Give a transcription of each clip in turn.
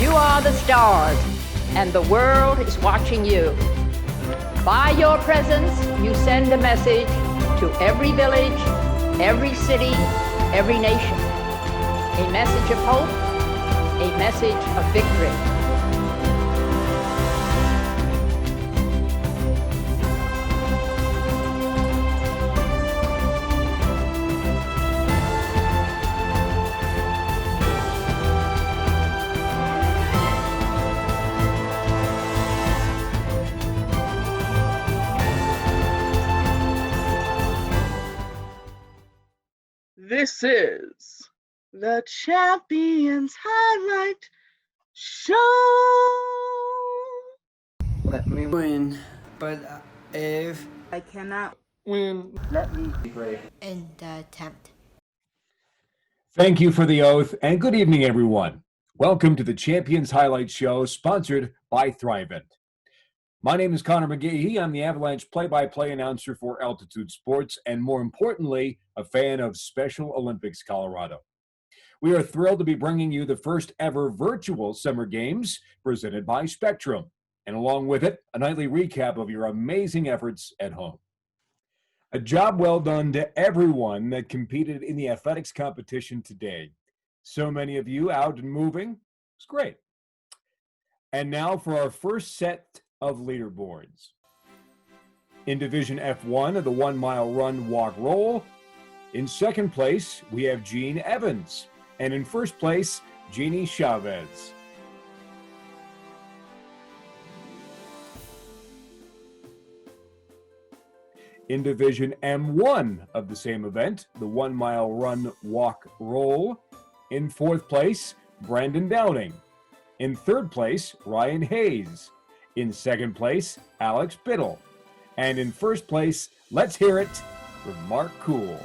You are the stars, and the world is watching you. By your presence, you send a message to every village, every city, every nation. A message of hope, a message of victory. This is the Champions Highlight Show. Let me win, but if I cannot win, let me be brave in the attempt. Thank you for the oath, and good evening, everyone. Welcome to the Champions Highlight Show, sponsored by Thrivent. My name is Connor McGehee. I'm the Avalanche play-by-play announcer for Altitude Sports, and more importantly, a fan of Special Olympics Colorado. We are thrilled to be bringing you the first ever virtual Summer Games presented by Spectrum, and along with it, a nightly recap of your amazing efforts at home. A job well done to everyone that competed in the athletics competition today. So many of you out and moving. It's great. And now for our first set of leaderboards. In Division F1 of the 1 mile run, walk, roll, in second place, we have Gene Evans. And in first place, Jeannie Chavez. In Division M1 of the same event, the 1 mile run, walk, roll, in fourth place, Brandon Downing. In third place, Ryan Hayes. In second place, Alex Biddle. And in first place, let's hear it for Mark Cool.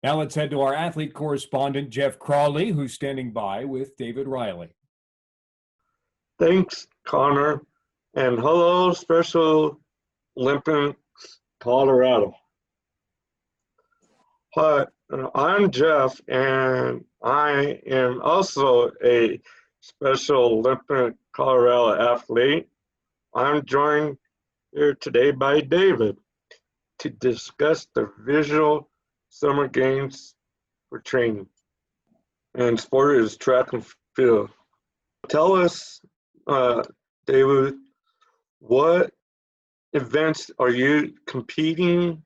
Now let's head to our athlete correspondent, Jeff Crawley, who's standing by with David Riley. Thanks, Connor. And hello, Special Olympics Colorado. Hi, I'm Jeff, and I am also a Special Olympic Colorado athlete. I'm joined here today by David to discuss the visual Summer Games for training. And sport is track and field. Tell us, David, what events are you competing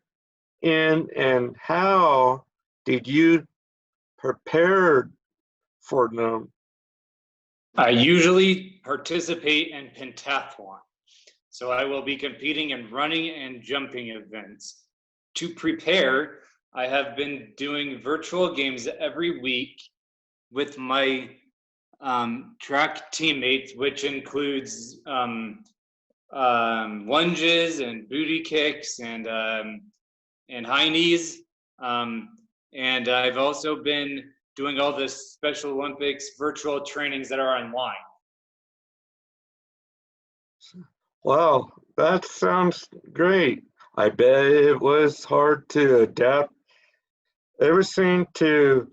in, and how did you prepare for them? I usually participate in pentathlon, so I will be competing in running and jumping events. To prepare, I have been doing virtual games every week with my track teammates, which includes lunges and booty kicks and high knees. And I've also been doing all the Special Olympics virtual trainings that are online. Wow, that sounds great. I bet it was hard to adapt everything to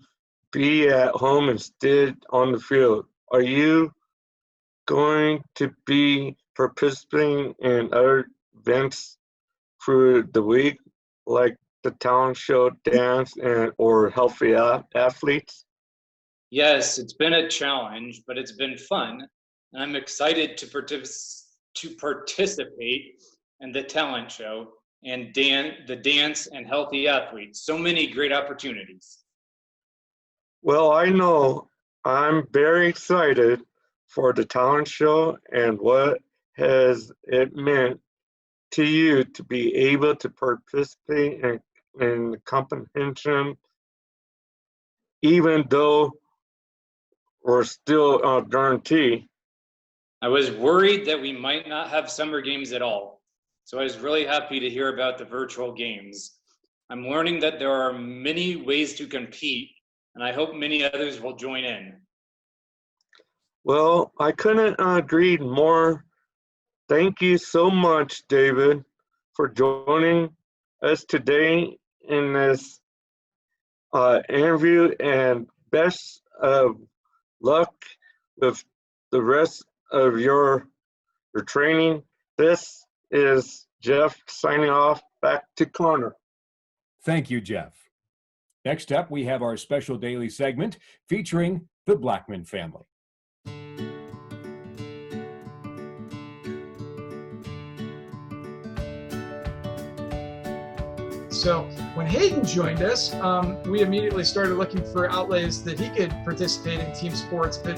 be at home instead on the field. Are you going to be participating in other events through the week, like the talent show, dance, and or healthy athletes? Yes, it's been a challenge, but it's been fun. And I'm excited to participate in the talent show and the dance and healthy athletes. So many great opportunities. Well, I know I'm very excited for the talent show and what has it meant to you to be able to participate in the competition, even though we're still guaranteed. I was worried that we might not have summer games at all. So I was really happy to hear about the virtual games. I'm learning that there are many ways to compete, and I hope many others will join in. Well, I couldn't agree more. Thank you so much, David, for joining us today in this interview, and best of luck with the rest of your training. This is Jeff signing off. Back to Connor. Thank you, Jeff. Next up, we have our special daily segment featuring the Blackman family. So when Hayden joined us, we immediately started looking for outlays that he could participate in team sports, but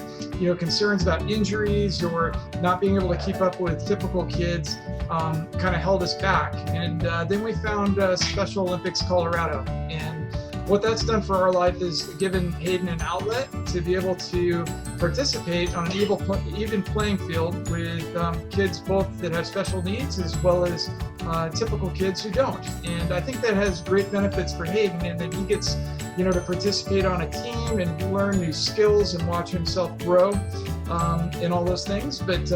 concerns about injuries or not being able to keep up with typical kids kind of held us back. And then we found Special Olympics Colorado, and what that's done for our life is given Hayden an outlet to be able to participate on an even playing field with kids both that have special needs as well as typical kids who don't. And I think that has great benefits for Hayden, and that he gets to participate on a team and learn new skills and watch himself grow in all those things. But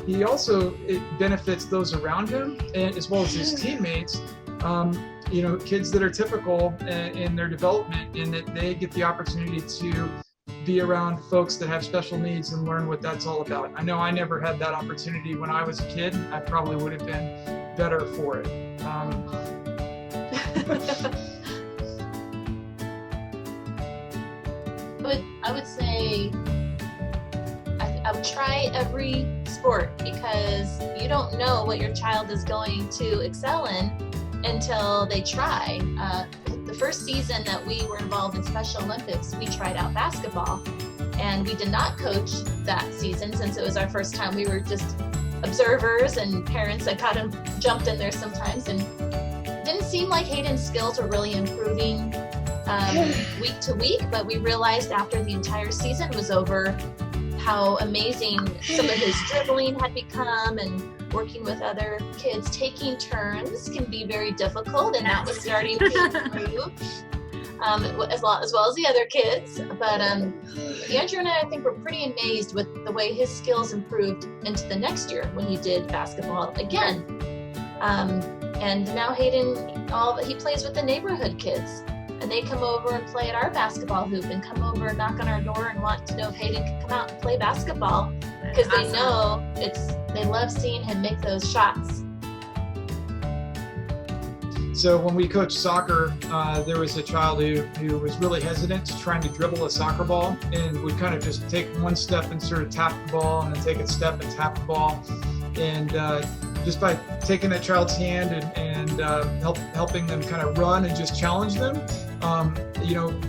he also, it benefits those around him, and as well as his teammates, kids that are typical in their development, and that they get the opportunity to be around folks that have special needs and learn what that's all about. I know I never had that opportunity when I was a kid. I probably would have been better for it. I would say I would try every sport, because you don't know what your child is going to excel in until they try. The first season that we were involved in Special Olympics, we tried out basketball, and we did not coach that season since it was our first time. We were just observers and parents that kind of jumped in there sometimes, and it didn't seem like Hayden's skills were really improving week to week, but we realized after the entire season was over how amazing some of his dribbling had become, and working with other kids. Taking turns can be very difficult, and that was starting to improve as well as the other kids. But Andrew and I think were pretty amazed with the way his skills improved into the next year when he did basketball again. And now Hayden, he plays with the neighborhood kids, and they come over and play at our basketball hoop, and come over and knock on our door and want to know if Hayden can come out and play basketball, because they know they love seeing him make those shots. So when we coached soccer, there was a child who was really hesitant to trying to dribble a soccer ball, and would kind of just take one step and sort of tap the ball, and then take a step and tap the ball. And just by taking that child's hand and helping them kind of run and just challenge them,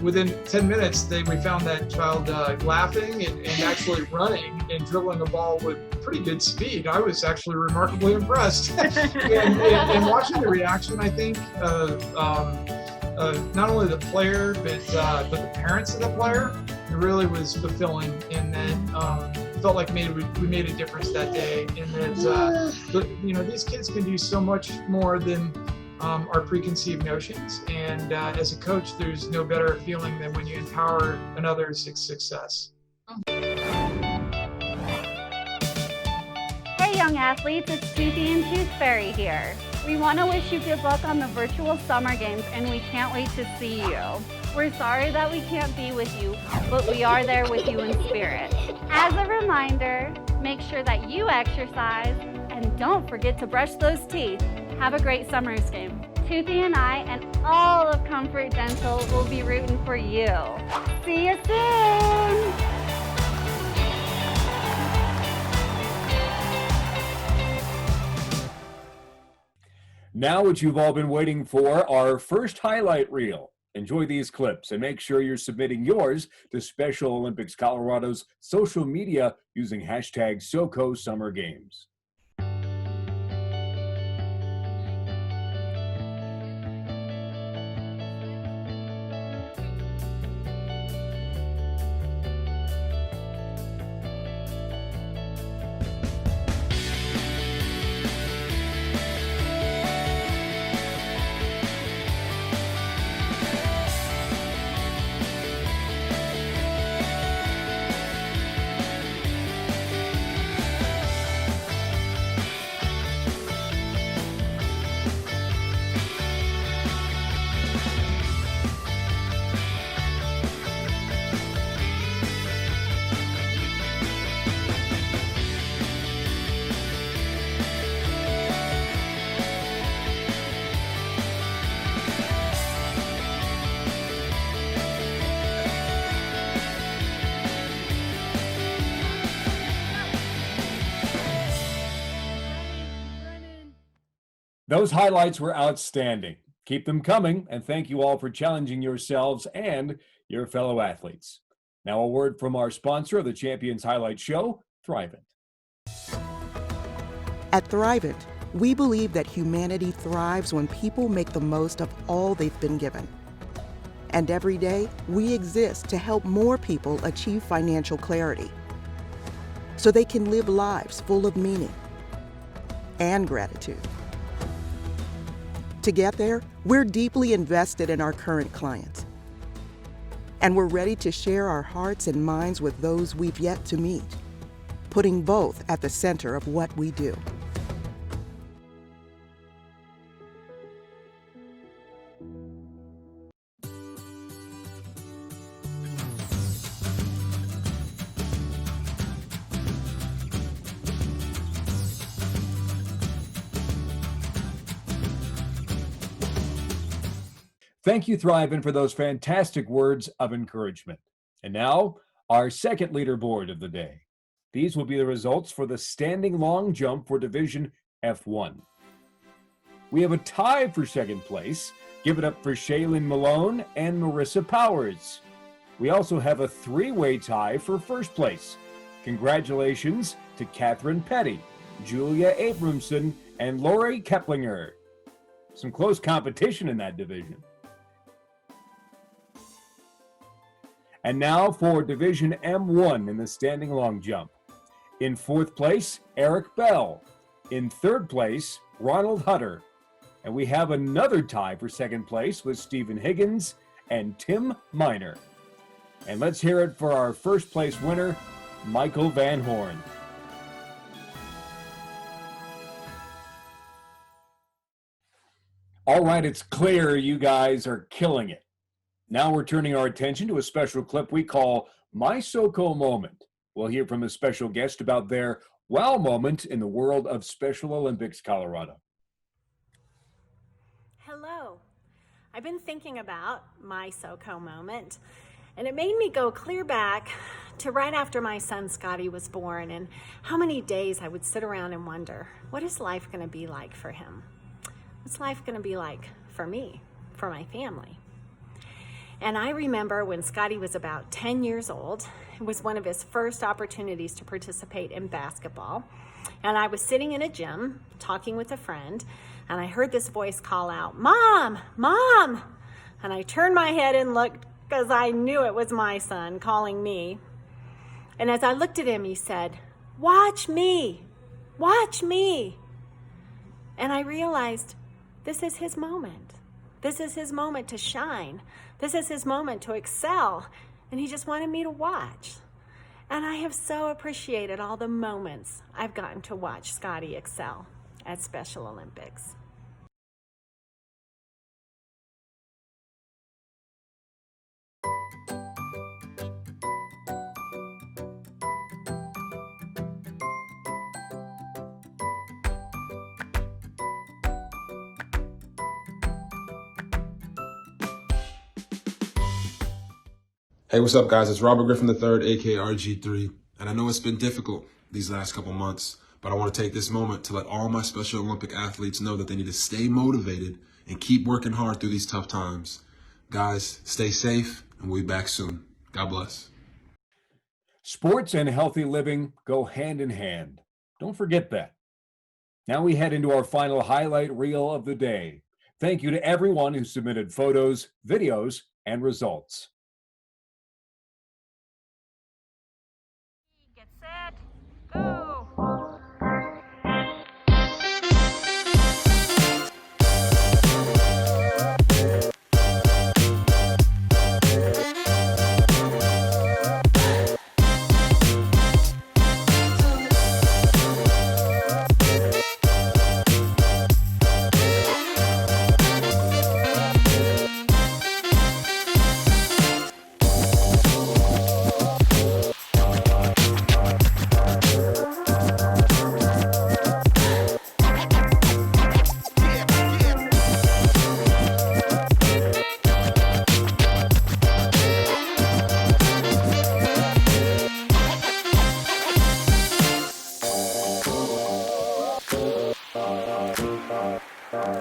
within 10 minutes, we found that child laughing and actually running and dribbling the ball with pretty good speed. I was actually remarkably impressed. and watching the reaction, I think, of not only the player, but the parents of the player, it really was fulfilling, in that felt like we made a difference that day, and that these kids can do so much more than our preconceived notions. And as a coach, there's no better feeling than when you empower another's success. Hey young athletes, it's Toothy and Toothfairy here. We want to wish you good luck on the virtual summer games, and we can't wait to see you. We're sorry that we can't be with you, but we are there with you in spirit. As a reminder, make sure that you exercise, and don't forget to brush those teeth. Have a great Summers game. Toothy and I and all of Comfort Dental will be rooting for you. See you soon! Now what you've all been waiting for, our first highlight reel. Enjoy these clips and make sure you're submitting yours to Special Olympics Colorado's social media using hashtag SoCo Summer Games. Those highlights were outstanding. Keep them coming, and thank you all for challenging yourselves and your fellow athletes. Now a word from our sponsor of the Champions Highlight Show, Thrivent. At Thrivent, we believe that humanity thrives when people make the most of all they've been given. And every day, we exist to help more people achieve financial clarity so they can live lives full of meaning and gratitude. To get there, we're deeply invested in our current clients. And we're ready to share our hearts and minds with those we've yet to meet, putting both at the center of what we do. Thank you, Thrivent, for those fantastic words of encouragement. And now, our second leaderboard of the day. These will be the results for the standing long jump for Division F1. We have a tie for second place. Give it up for Shaylin Malone and Marissa Powers. We also have a three-way tie for first place. Congratulations to Catherine Petty, Julia Abramson, and Lori Keplinger. Some close competition in that division. And now for Division M1 in the standing long jump. In fourth place, Eric Bell. In third place, Ronald Hutter. And we have another tie for second place with Stephen Higgins and Tim Miner. And let's hear it for our first place winner, Michael Van Horn. All right, it's clear you guys are killing it. Now we're turning our attention to a special clip we call My SoCo Moment. We'll hear from a special guest about their wow moment in the world of Special Olympics Colorado. Hello. I've been thinking about my SoCo moment, and it made me go clear back to right after my son Scotty was born, and how many days I would sit around and wonder, what is life going to be like for him? What's life going to be like for me, for my family? And I remember when Scotty was about 10 years old, it was one of his first opportunities to participate in basketball. And I was sitting in a gym talking with a friend, and I heard this voice call out, "Mom, Mom!" And I turned my head and looked because I knew it was my son calling me. And as I looked at him, he said, "Watch me, watch me." And I realized this is his moment. This is his moment to shine. This is his moment to excel. And he just wanted me to watch. And I have so appreciated all the moments I've gotten to watch Scotty excel at Special Olympics. Hey, what's up, guys? It's Robert Griffin III, aka RG3, and I know it's been difficult these last couple months, but I want to take this moment to let all my Special Olympic athletes know that they need to stay motivated and keep working hard through these tough times. Guys, stay safe, and we'll be back soon. God bless. Sports and healthy living go hand in hand. Don't forget that. Now we head into our final highlight reel of the day. Thank you to everyone who submitted photos, videos, and results. Get set, go! Wow,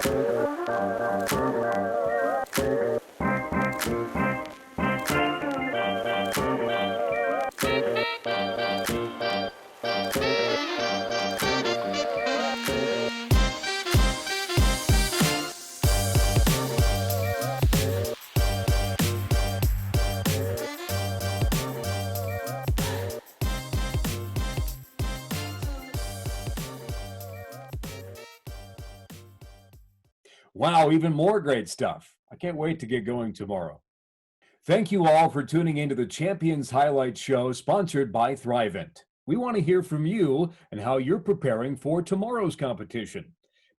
even more great stuff. I can't wait to get going tomorrow. Thank you all for tuning into the Champions Highlight Show sponsored by Thrivent. We want to hear from you and how you're preparing for tomorrow's competition.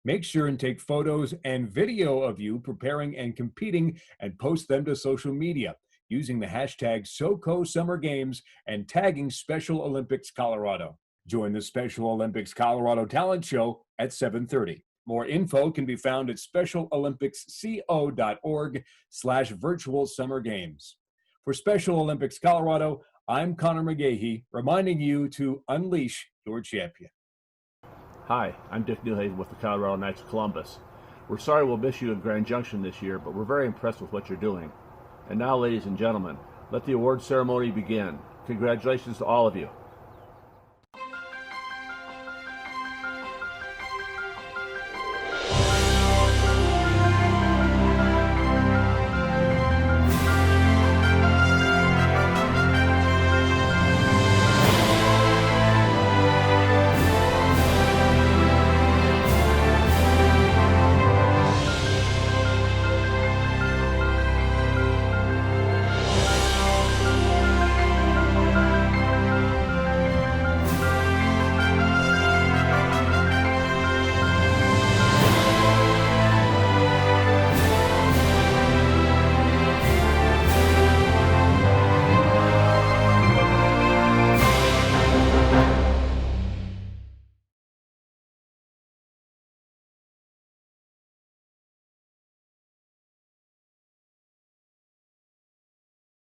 Make sure and take photos and video of you preparing and competing and post them to social media using the hashtag SoCo Summer Games and tagging Special Olympics Colorado. Join the Special Olympics Colorado Talent Show at 7:30. More info can be found at specialolympicsco.org/virtual summer games. For Special Olympics Colorado, I'm Connor McGahey, reminding you to unleash your champion. Hi, I'm Dick Newhaven with the Colorado Knights of Columbus. We're sorry we'll miss you in Grand Junction this year, but we're very impressed with what you're doing. And now, ladies and gentlemen, let the award ceremony begin. Congratulations to all of you.